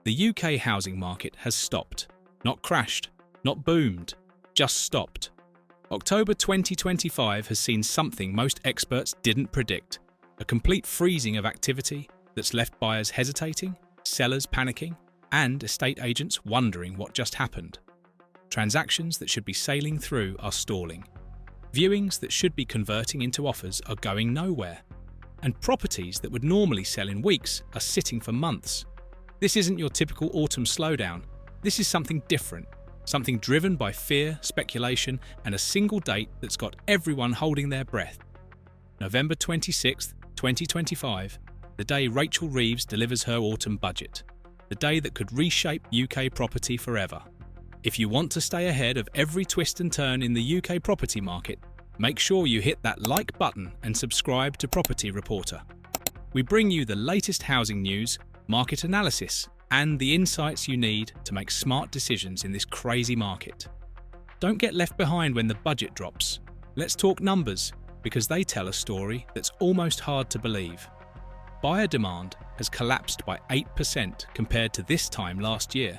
The UK housing market has stopped. Not crashed, not boomed, just stopped. October 2025 has seen something most experts didn't predict: a complete freezing of activity that's left buyers hesitating, sellers panicking, and estate agents wondering what just happened. Transactions that should be sailing through are stalling. Viewings that should be converting into offers are going nowhere. And properties that would normally sell in weeks are sitting for months. This isn't your typical autumn slowdown. This is something different, something driven by fear, speculation, and a single date that's got everyone holding their breath. November 26th, 2025, the day Rachel Reeves delivers her autumn budget, the day that could reshape UK property forever. If you want to stay ahead of every twist and turn in the UK property market, make sure you hit that like button and subscribe to Property Reporter. We bring you the latest housing news, market analysis, and the insights you need to make smart decisions in this crazy market. Don't get left behind when the budget drops. Let's talk numbers, because they tell a story that's almost hard to believe. Buyer demand has collapsed by 8% compared to this time last year.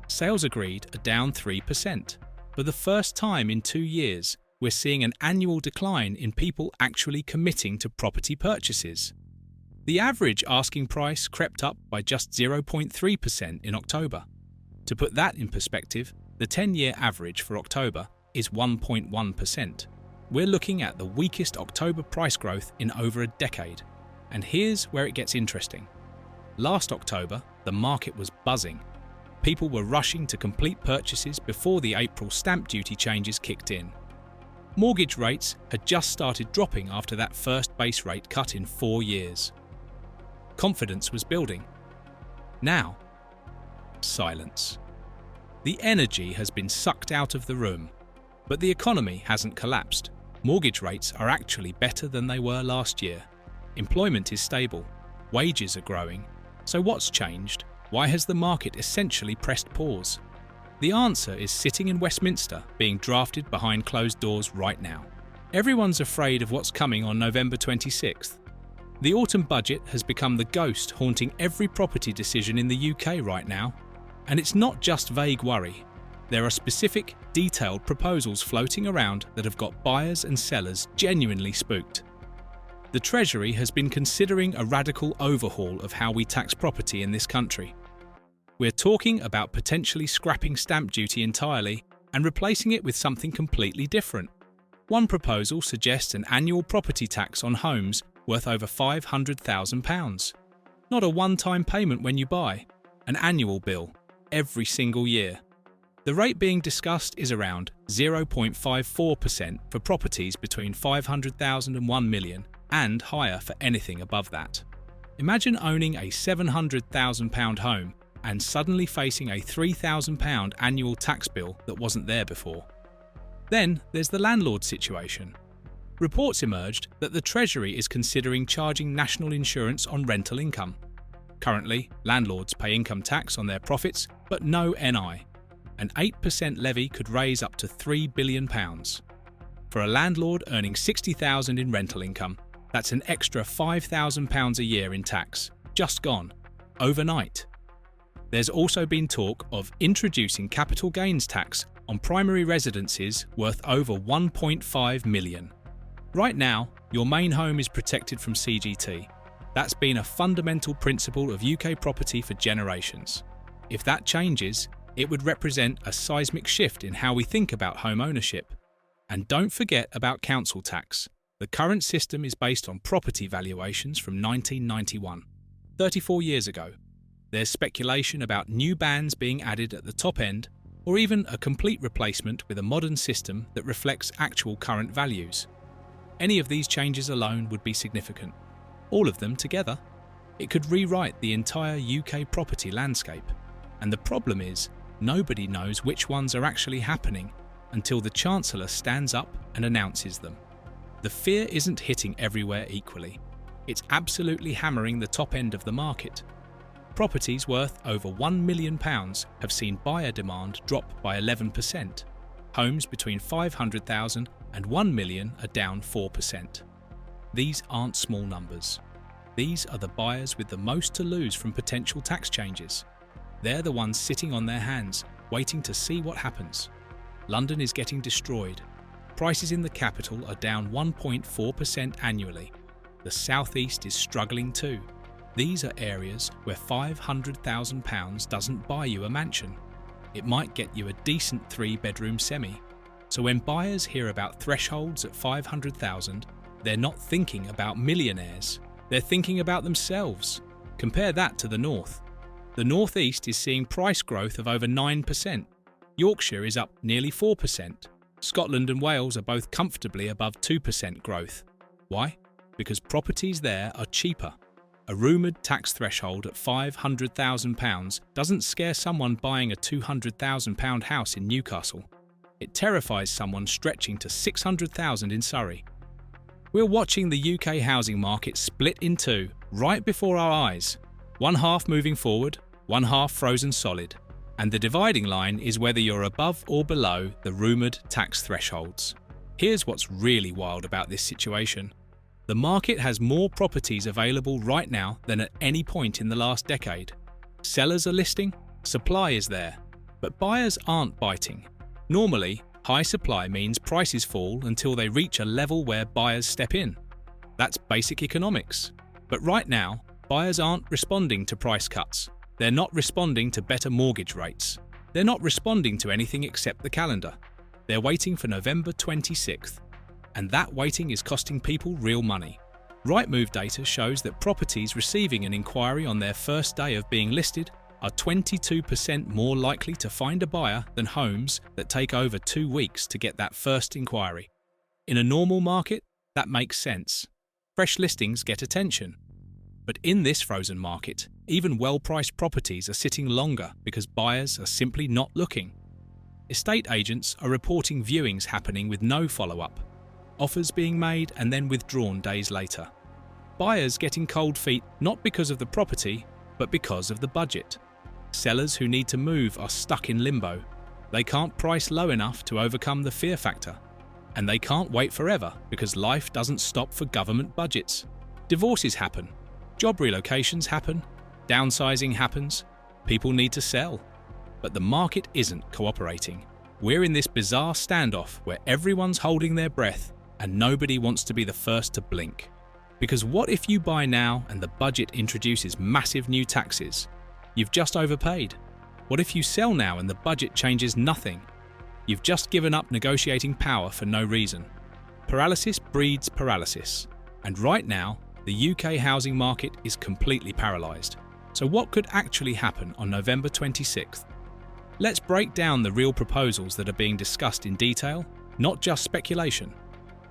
Sales agreed are down 3%. For the first time in 2 years, we're seeing an annual decline in people actually committing to property purchases. The average asking price crept up by just 0.3% in October. To put that in perspective, the 10-year average for October is 1.1%. We're looking at the weakest October price growth in over a decade. And here's where it gets interesting. Last October, the market was buzzing. People were rushing to complete purchases before the April stamp duty changes kicked in. Mortgage rates had just started dropping after that first base rate cut in 4 years. Confidence was building. Now, silence. The energy has been sucked out of the room, but the economy hasn't collapsed. Mortgage rates are actually better than they were last year. Employment is stable. Wages are growing. So what's changed? Why has the market essentially pressed pause? The answer is sitting in Westminster, being drafted behind closed doors right now. Everyone's afraid of what's coming on November 26th. The autumn budget has become the ghost haunting every property decision in the UK right now. And it's not just vague worry. There are specific, detailed proposals floating around that have got buyers and sellers genuinely spooked. The Treasury has been considering a radical overhaul of how we tax property in this country. We're talking about potentially scrapping stamp duty entirely and replacing it with something completely different. One proposal suggests an annual property tax on homes worth over £500,000. Not a one-time payment when you buy, an annual bill, every single year. The rate being discussed is around 0.54% for properties between £500,000 and £1 million, and higher for anything above that. Imagine owning a £700,000 home and suddenly facing a £3,000 annual tax bill that wasn't there before. Then there's the landlord situation. Reports emerged that the Treasury is considering charging national insurance on rental income. Currently, landlords pay income tax on their profits, but no NI. An 8% levy could raise up to £3 billion. For a landlord earning £60,000 in rental income, that's an extra £5,000 a year in tax, just gone, overnight. There's also been talk of introducing capital gains tax on primary residences worth over £1.5 million. Right now, your main home is protected from CGT. That's been a fundamental principle of UK property for generations. If that changes, it would represent a seismic shift in how we think about home ownership. And don't forget about council tax. The current system is based on property valuations from 1991, 34 years ago. There's speculation about new bands being added at the top end, or even a complete replacement with a modern system that reflects actual current values. Any of these changes alone would be significant. All of them together, it could rewrite the entire UK property landscape. And the problem is, nobody knows which ones are actually happening until the Chancellor stands up and announces them. The fear isn't hitting everywhere equally. It's absolutely hammering the top end of the market. Properties worth over £1 million have seen buyer demand drop by 11%. Homes between £500,000 and £1 million are down 4%. These aren't small numbers. These are the buyers with the most to lose from potential tax changes. They're the ones sitting on their hands, waiting to see what happens. London is getting destroyed. Prices in the capital are down 1.4% annually. The southeast is struggling too. These are areas where £500,000 doesn't buy you a mansion. It might get you a decent 3-bedroom semi. So when buyers hear about thresholds at £500,000, they're not thinking about millionaires. They're thinking about themselves. Compare that to the north. The northeast is seeing price growth of over 9%. Yorkshire is up nearly 4%. Scotland and Wales are both comfortably above 2% growth. Why? Because properties there are cheaper. A rumoured tax threshold at £500,000 doesn't scare someone buying a £200,000 house in Newcastle. It terrifies someone stretching to £600,000 in Surrey. We're watching the UK housing market split in two right before our eyes. One half moving forward, one half frozen solid. And the dividing line is whether you're above or below the rumoured tax thresholds. Here's what's really wild about this situation. The market has more properties available right now than at any point in the last decade. Sellers are listing, supply is there, but buyers aren't biting. Normally, high supply means prices fall until they reach a level where buyers step in. That's basic economics. But right now, buyers aren't responding to price cuts. They're not responding to better mortgage rates. They're not responding to anything except the calendar. They're waiting for November 26th. And that waiting is costing people real money. Rightmove data shows that properties receiving an inquiry on their first day of being listed are 22% more likely to find a buyer than homes that take over 2 weeks to get that first inquiry. In a normal market, that makes sense. Fresh listings get attention. But in this frozen market, even well-priced properties are sitting longer because buyers are simply not looking. Estate agents are reporting viewings happening with no follow-up. Offers being made and then withdrawn days later. Buyers getting cold feet not because of the property, but because of the budget. Sellers who need to move are stuck in limbo. They can't price low enough to overcome the fear factor. And they can't wait forever because life doesn't stop for government budgets. Divorces happen. Job relocations happen. Downsizing happens. People need to sell. But the market isn't cooperating. We're in this bizarre standoff where everyone's holding their breath and nobody wants to be the first to blink. Because what if you buy now and the budget introduces massive new taxes? You've just overpaid. What if you sell now and the budget changes nothing? You've just given up negotiating power for no reason. Paralysis breeds paralysis. And right now, the UK housing market is completely paralysed. So what could actually happen on November 26th? Let's break down the real proposals that are being discussed in detail, not just speculation.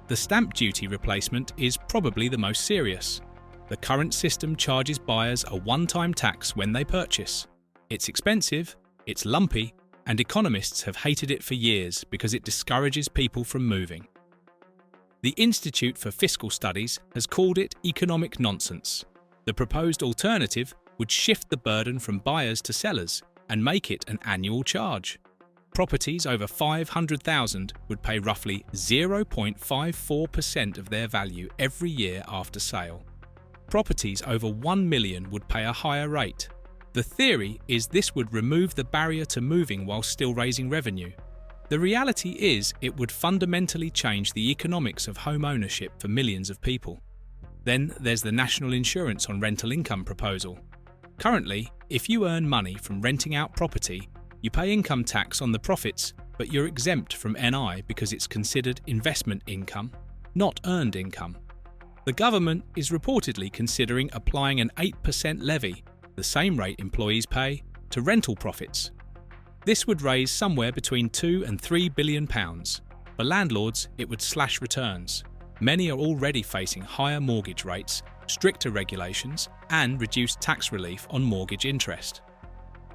The stamp duty replacement is probably the most serious. The current system charges buyers a one-time tax when they purchase. It's expensive, it's lumpy, and economists have hated it for years because it discourages people from moving. The Institute for Fiscal Studies has called it economic nonsense. The proposed alternative would shift the burden from buyers to sellers and make it an annual charge. Properties over $500,000 would pay roughly 0.54% of their value every year after sale. Properties over $1 million would pay a higher rate. The theory is this would remove the barrier to moving while still raising revenue. The reality is it would fundamentally change the economics of home ownership for millions of people. Then there's the National Insurance on Rental Income proposal. Currently, if you earn money from renting out property, you pay income tax on the profits, but you're exempt from NI because it's considered investment income, not earned income. The government is reportedly considering applying an 8% levy, the same rate employees pay, to rental profits. This would raise somewhere between £2 and £3 billion. For landlords, it would slash returns. Many are already facing higher mortgage rates, stricter regulations, and reduced tax relief on mortgage interest.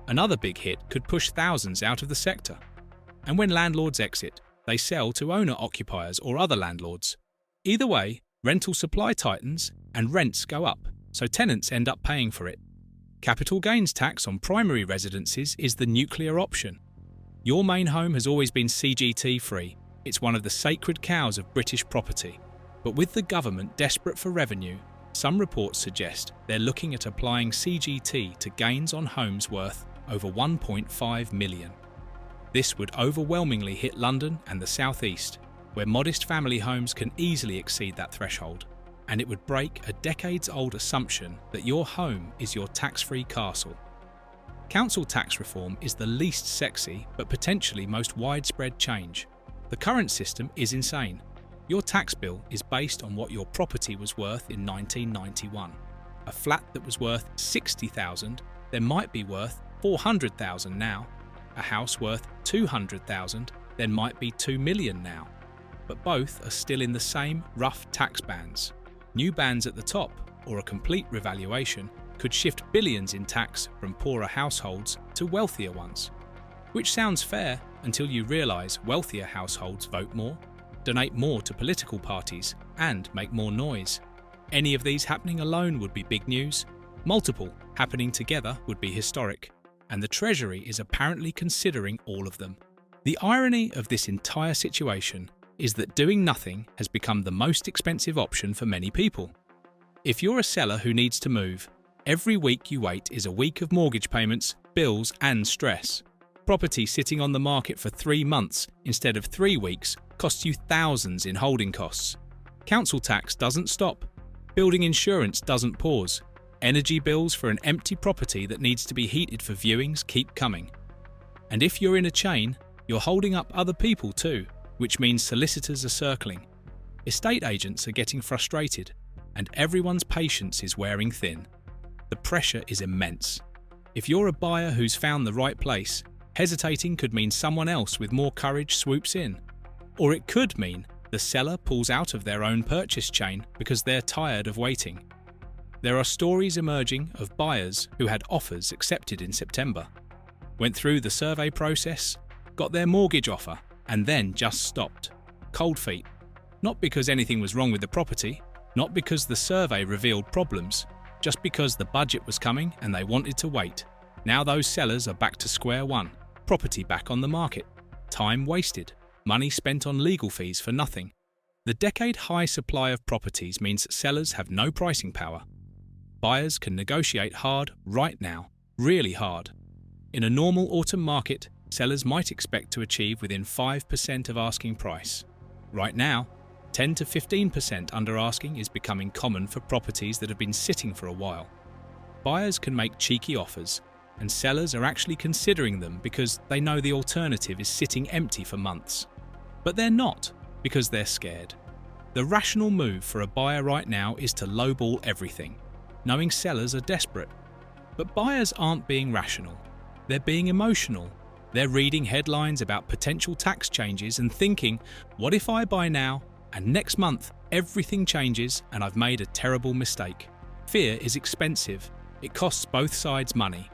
Another big hit could push thousands out of the sector. And when landlords exit, they sell to owner-occupiers or other landlords. Either way, rental supply tightens and rents go up, so tenants end up paying for it. Capital gains tax on primary residences is the nuclear option. Your main home has always been CGT-free. It's one of the sacred cows of British property. But with the government desperate for revenue, some reports suggest they're looking at applying CGT to gains on homes worth over 1.5 million. This would overwhelmingly hit London and the South East, where modest family homes can easily exceed that threshold, and it would break a decades-old assumption that your home is your tax-free castle. Council tax reform is the least sexy but potentially most widespread change. The current system is insane. Your tax bill is based on what your property was worth in 1991. A flat that was worth $60,000 then might be worth $400,000 now. A house worth $200,000 then might be $2 million now. But both are still in the same rough tax bands. New bands at the top, or a complete revaluation, could shift billions in tax from poorer households to wealthier ones. Which sounds fair until you realise wealthier households vote more, donate more to political parties, and make more noise. Any of these happening alone would be big news. Multiple happening together would be historic. And the Treasury is apparently considering all of them. The irony of this entire situation is that doing nothing has become the most expensive option for many people. If you're a seller who needs to move, every week you wait is a week of mortgage payments, bills, and stress. Property sitting on the market for 3 months instead of 3 weeks costs you thousands in holding costs. Council tax doesn't stop. Building insurance doesn't pause. Energy bills for an empty property that needs to be heated for viewings keep coming. And if you're in a chain, you're holding up other people too, which means solicitors are circling. Estate agents are getting frustrated, and everyone's patience is wearing thin. The pressure is immense. If you're a buyer who's found the right place, hesitating could mean someone else with more courage swoops in. Or it could mean the seller pulls out of their own purchase chain because they're tired of waiting. There are stories emerging of buyers who had offers accepted in September, went through the survey process, got their mortgage offer, and then just stopped. Cold feet. Not because anything was wrong with the property, not because the survey revealed problems, just because the budget was coming and they wanted to wait. Now those sellers are back to square one. Property back on the market. Time wasted. Money spent on legal fees for nothing. The decade-high supply of properties means sellers have no pricing power. Buyers can negotiate hard right now, really hard. In a normal autumn market, sellers might expect to achieve within 5% of asking price. Right now, 10 to 15% under asking is becoming common for properties that have been sitting for a while. Buyers can make cheeky offers, and sellers are actually considering them because they know the alternative is sitting empty for months. But they're not, because they're scared. The rational move for a buyer right now is to lowball everything, knowing sellers are desperate. But buyers aren't being rational. They're being emotional. They're reading headlines about potential tax changes and thinking, what if I buy now and next month everything changes and I've made a terrible mistake? Fear is expensive. It costs both sides money.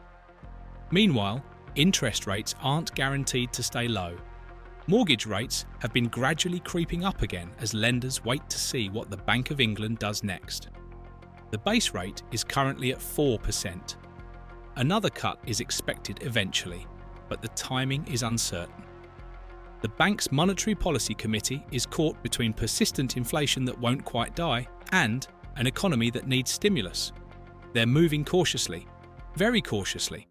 Meanwhile, interest rates aren't guaranteed to stay low. Mortgage rates have been gradually creeping up again as lenders wait to see what the Bank of England does next. The base rate is currently at 4%. Another cut is expected eventually, but the timing is uncertain. The bank's Monetary Policy Committee is caught between persistent inflation that won't quite die and an economy that needs stimulus. They're moving cautiously, very cautiously.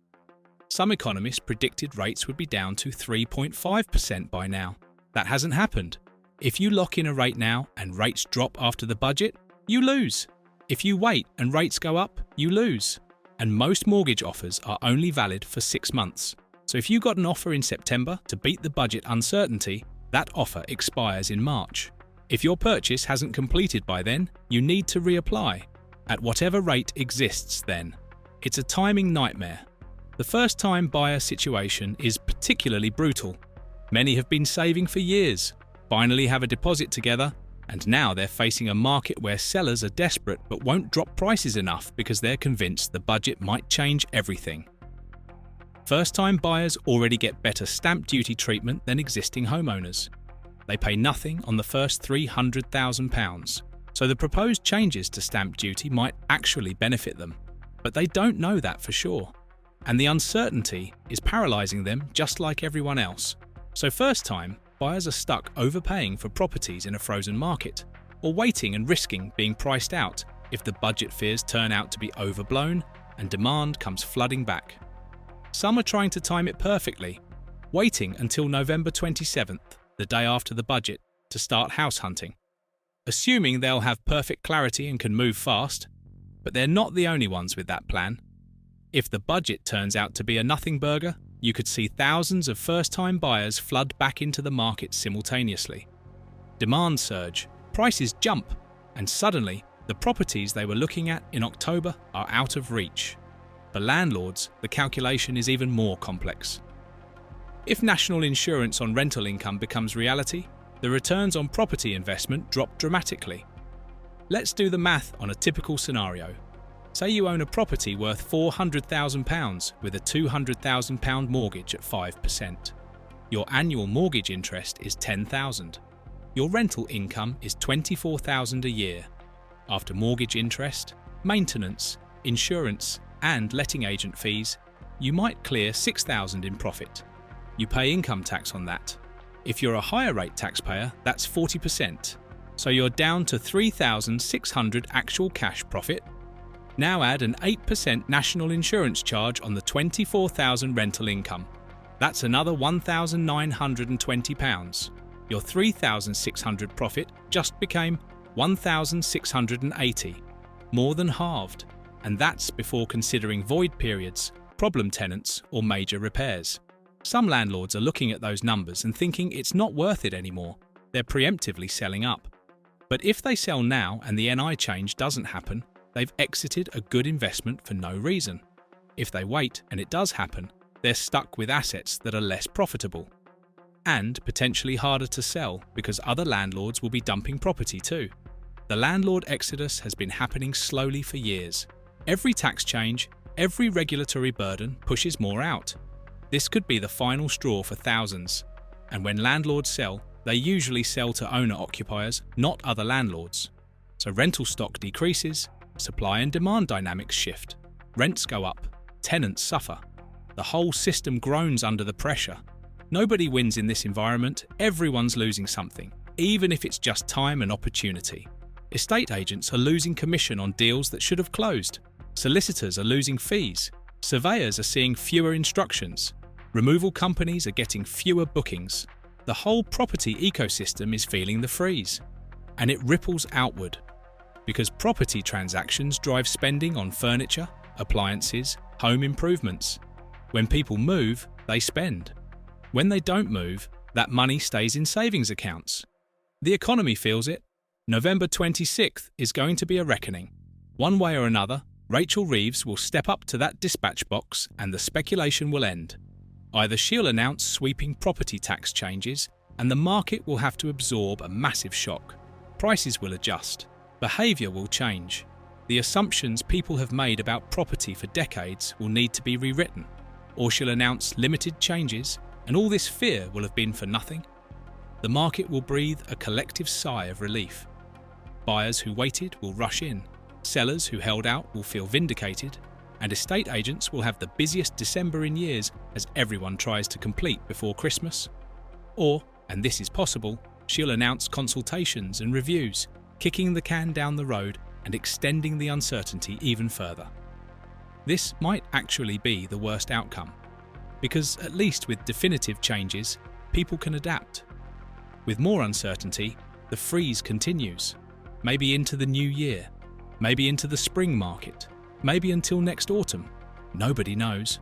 Some economists predicted rates would be down to 3.5% by now. That hasn't happened. If you lock in a rate now and rates drop after the budget, you lose. If you wait and rates go up, you lose. And most mortgage offers are only valid for 6 months. So if you got an offer in September to beat the budget uncertainty, that offer expires in March. If your purchase hasn't completed by then, you need to reapply, at whatever rate exists then. It's a timing nightmare. The first-time buyer situation is particularly brutal. Many have been saving for years, finally have a deposit together, and now they're facing a market where sellers are desperate but won't drop prices enough because they're convinced the budget might change everything. First-time buyers already get better stamp duty treatment than existing homeowners. They pay nothing on the first £300,000, so the proposed changes to stamp duty might actually benefit them. But they don't know that for sure. And the uncertainty is paralysing them just like everyone else. So first-time buyers are stuck overpaying for properties in a frozen market, or waiting and risking being priced out if the budget fears turn out to be overblown and demand comes flooding back. Some are trying to time it perfectly, waiting until November 27th, the day after the budget, to start house hunting, assuming they'll have perfect clarity and can move fast. But they're not the only ones with that plan. If the budget turns out to be a nothing burger, you could see thousands of first-time buyers flood back into the market simultaneously. Demand surge, prices jump, and suddenly the properties they were looking at in October are out of reach. For landlords, the calculation is even more complex. If national insurance on rental income becomes reality, the returns on property investment drop dramatically. Let's do the math on a typical scenario. Say you own a property worth £400,000 with a £200,000 mortgage at 5%. Your annual mortgage interest is £10,000. Your rental income is £24,000 a year. After mortgage interest, maintenance, insurance, and letting agent fees, you might clear £6,000 in profit. You pay income tax on that. If you're a higher rate taxpayer, that's 40%. So you're down to £3,600 actual cash profit. Now add an 8% national insurance charge on the £24,000 rental income. That's another £1,920. Your £3,600 profit just became £1,680, more than halved. And that's before considering void periods, problem tenants, or major repairs. Some landlords are looking at those numbers and thinking it's not worth it anymore. They're preemptively selling up. But if they sell now and the NI change doesn't happen, they've exited a good investment for no reason. If they wait and it does happen, they're stuck with assets that are less profitable and potentially harder to sell because other landlords will be dumping property too. The landlord exodus has been happening slowly for years. Every tax change, every regulatory burden pushes more out. This could be the final straw for thousands. And when landlords sell, they usually sell to owner-occupiers, not other landlords. So rental stock decreases, supply and demand dynamics shift, rents go up, tenants suffer. The whole system groans under the pressure. Nobody wins in this environment, everyone's losing something, even if it's just time and opportunity. Estate agents are losing commission on deals that should have closed. Solicitors are losing fees. Surveyors are seeing fewer instructions. Removal companies are getting fewer bookings. The whole property ecosystem is feeling the freeze. And it ripples outward. Because property transactions drive spending on furniture, appliances, home improvements. When people move, they spend. When they don't move, that money stays in savings accounts. The economy feels it. November 26th is going to be a reckoning. One way or another, Rachel Reeves will step up to that dispatch box and the speculation will end. Either she'll announce sweeping property tax changes and the market will have to absorb a massive shock. Prices will adjust. Behaviour will change. The assumptions people have made about property for decades will need to be rewritten. Or she'll announce limited changes and all this fear will have been for nothing. The market will breathe a collective sigh of relief. Buyers who waited will rush in. Sellers who held out will feel vindicated. And estate agents will have the busiest December in years as everyone tries to complete before Christmas. Or, and this is possible, she'll announce consultations and reviews, kicking the can down the road and extending the uncertainty even further. This might actually be the worst outcome, because at least with definitive changes, people can adapt. With more uncertainty, the freeze continues, maybe into the new year, maybe into the spring market, maybe until next autumn. Nobody knows.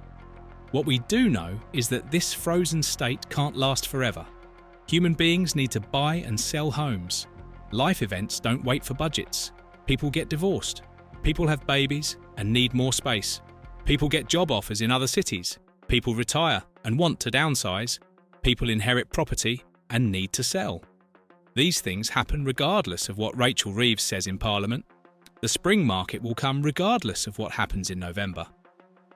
What we do know is that this frozen state can't last forever. Human beings need to buy and sell homes. Life events don't wait for budgets. People get divorced. People have babies and need more space. People get job offers in other cities. People retire and want to downsize. People inherit property and need to sell. These things happen regardless of what Rachel Reeves says in Parliament. The spring market will come regardless of what happens in November.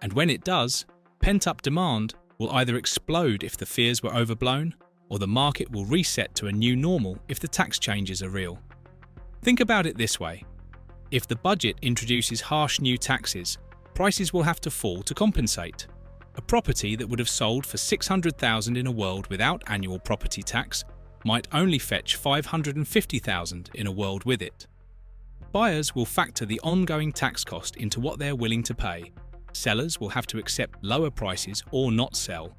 And when it does, pent-up demand will either explode if the fears were overblown, or the market will reset to a new normal if the tax changes are real. Think about it this way. If the budget introduces harsh new taxes, prices will have to fall to compensate. A property that would have sold for $600,000 in a world without annual property tax might only fetch $550,000 in a world with it. Buyers will factor the ongoing tax cost into what they're willing to pay, Sellers will have to accept lower prices or not sell.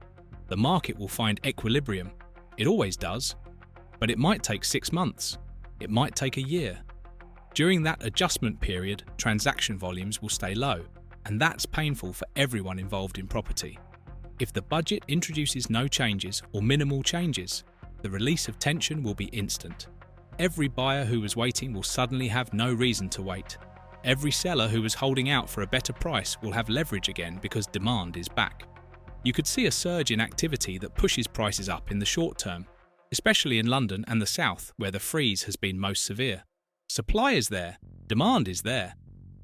The market will find equilibrium. It always does. But it might take 6 months. It might take a year. During that adjustment period, transaction volumes will stay low, and that's painful for everyone involved in property. If the budget introduces no changes or minimal changes, the release of tension will be instant. Every buyer who was waiting will suddenly have no reason to wait. Every seller who was holding out for a better price will have leverage again because demand is back. You could see a surge in activity that pushes prices up in the short term, especially in London and the south where the freeze has been most severe. Supply is there, demand is there.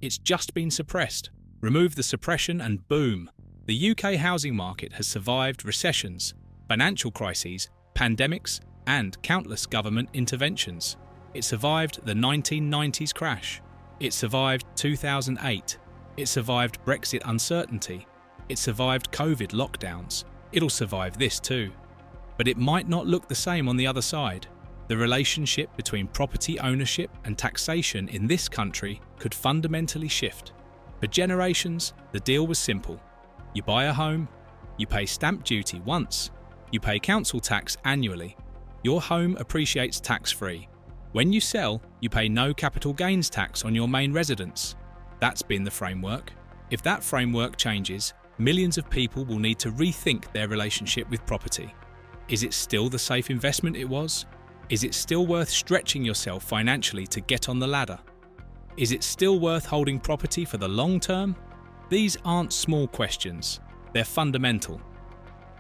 It's just been suppressed. Remove the suppression and boom! The UK housing market has survived recessions, financial crises, pandemics, and countless government interventions. It survived the 1990s crash. It survived 2008. It survived Brexit uncertainty. It survived COVID lockdowns. It'll survive this too. But it might not look the same on the other side. The relationship between property ownership and taxation in this country could fundamentally shift. For generations, the deal was simple. You buy a home, you pay stamp duty once, you pay council tax annually. Your home appreciates tax-free. When you sell, you pay no capital gains tax on your main residence. That's been the framework. If that framework changes, millions of people will need to rethink their relationship with property. Is it still the safe investment it was? Is it still worth stretching yourself financially to get on the ladder? Is it still worth holding property for the long term? These aren't small questions. They're fundamental.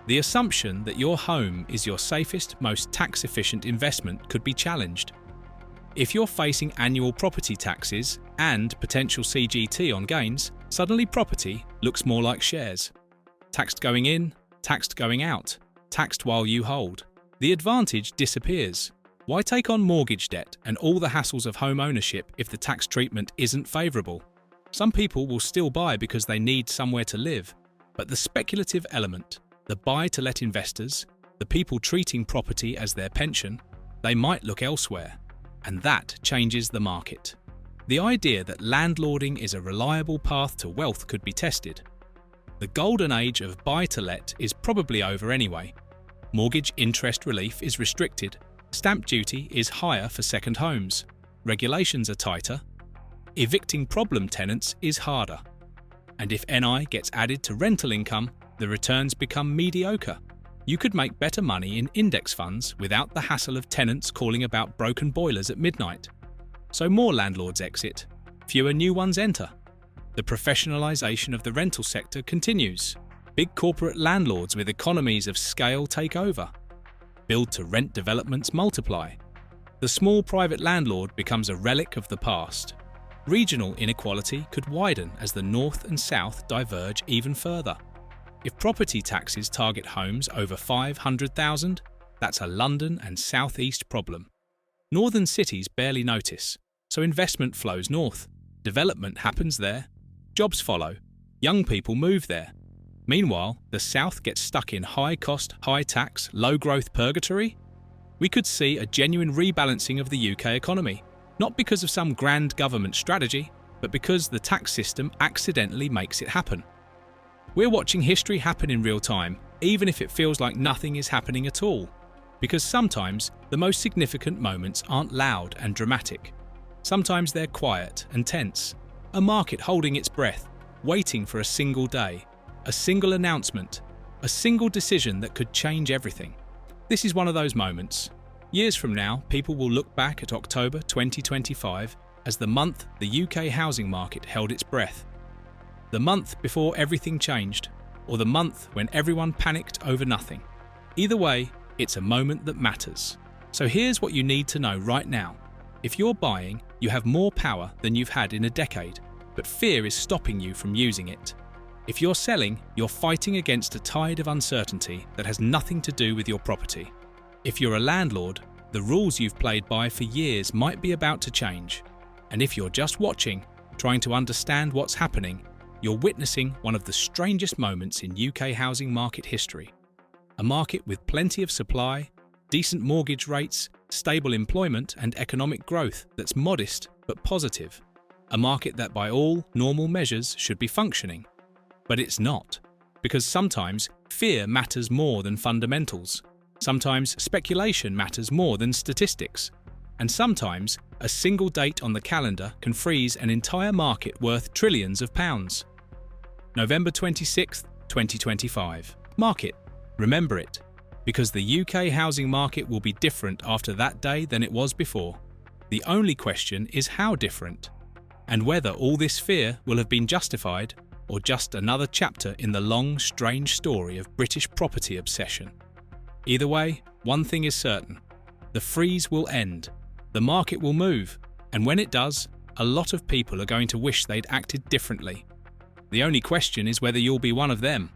The assumption that your home is your safest, most tax-efficient investment could be challenged. If you're facing annual property taxes and potential CGT on gains, suddenly property looks more like shares. Taxed going in, taxed going out, taxed while you hold. The advantage disappears. Why take on mortgage debt and all the hassles of home ownership if the tax treatment isn't favourable? Some people will still buy because they need somewhere to live, but the speculative element, the buy-to-let investors, the people treating property as their pension, they might look elsewhere, and that changes the market. The idea that landlording is a reliable path to wealth could be tested. The golden age of buy-to-let is probably over anyway. Mortgage interest relief is restricted. Stamp duty is higher for second homes. Regulations are tighter. Evicting problem tenants is harder. And if NI gets added to rental income, the returns become mediocre. You could make better money in index funds without the hassle of tenants calling about broken boilers at midnight. So more landlords exit, fewer new ones enter. The professionalisation of the rental sector continues. Big corporate landlords with economies of scale take over. Build-to-rent developments multiply. The small private landlord becomes a relic of the past. Regional inequality could widen as the north and south diverge even further. If property taxes target homes over 500,000, that's a London and South East problem. Northern cities barely notice, so investment flows north. Development happens there. Jobs follow. Young people move there. Meanwhile, the South gets stuck in high-cost, high-tax, low-growth purgatory. We could see a genuine rebalancing of the UK economy, not because of some grand government strategy, but because the tax system accidentally makes it happen. We're watching history happen in real time, even if it feels like nothing is happening at all, because sometimes the most significant moments aren't loud and dramatic. Sometimes they're quiet and tense, a market holding its breath, waiting for a single day, a single announcement, a single decision that could change everything. This is one of those moments. Years from now, people will look back at October 2025 as the month the UK housing market held its breath. The month before everything changed, or the month when everyone panicked over nothing. Either way, it's a moment that matters. So here's what you need to know right now. If you're buying, you have more power than you've had in a decade, but fear is stopping you from using it. If you're selling, you're fighting against a tide of uncertainty that has nothing to do with your property. If you're a landlord, the rules you've played by for years might be about to change. And if you're just watching, trying to understand what's happening, you're witnessing one of the strangest moments in UK housing market history. A market with plenty of supply, decent mortgage rates, stable employment and economic growth that's modest but positive. A market that by all normal measures should be functioning. But it's not, because sometimes fear matters more than fundamentals. Sometimes speculation matters more than statistics. And sometimes a single date on the calendar can freeze an entire market worth trillions of pounds. November 26th, 2025. Market. Remember it, because the UK housing market will be different after that day than it was before. The only question is how different, and whether all this fear will have been justified or just another chapter in the long, strange story of British property obsession. Either way, one thing is certain. The freeze will end, the market will move, and when it does, a lot of people are going to wish they'd acted differently. The only question is whether you'll be one of them.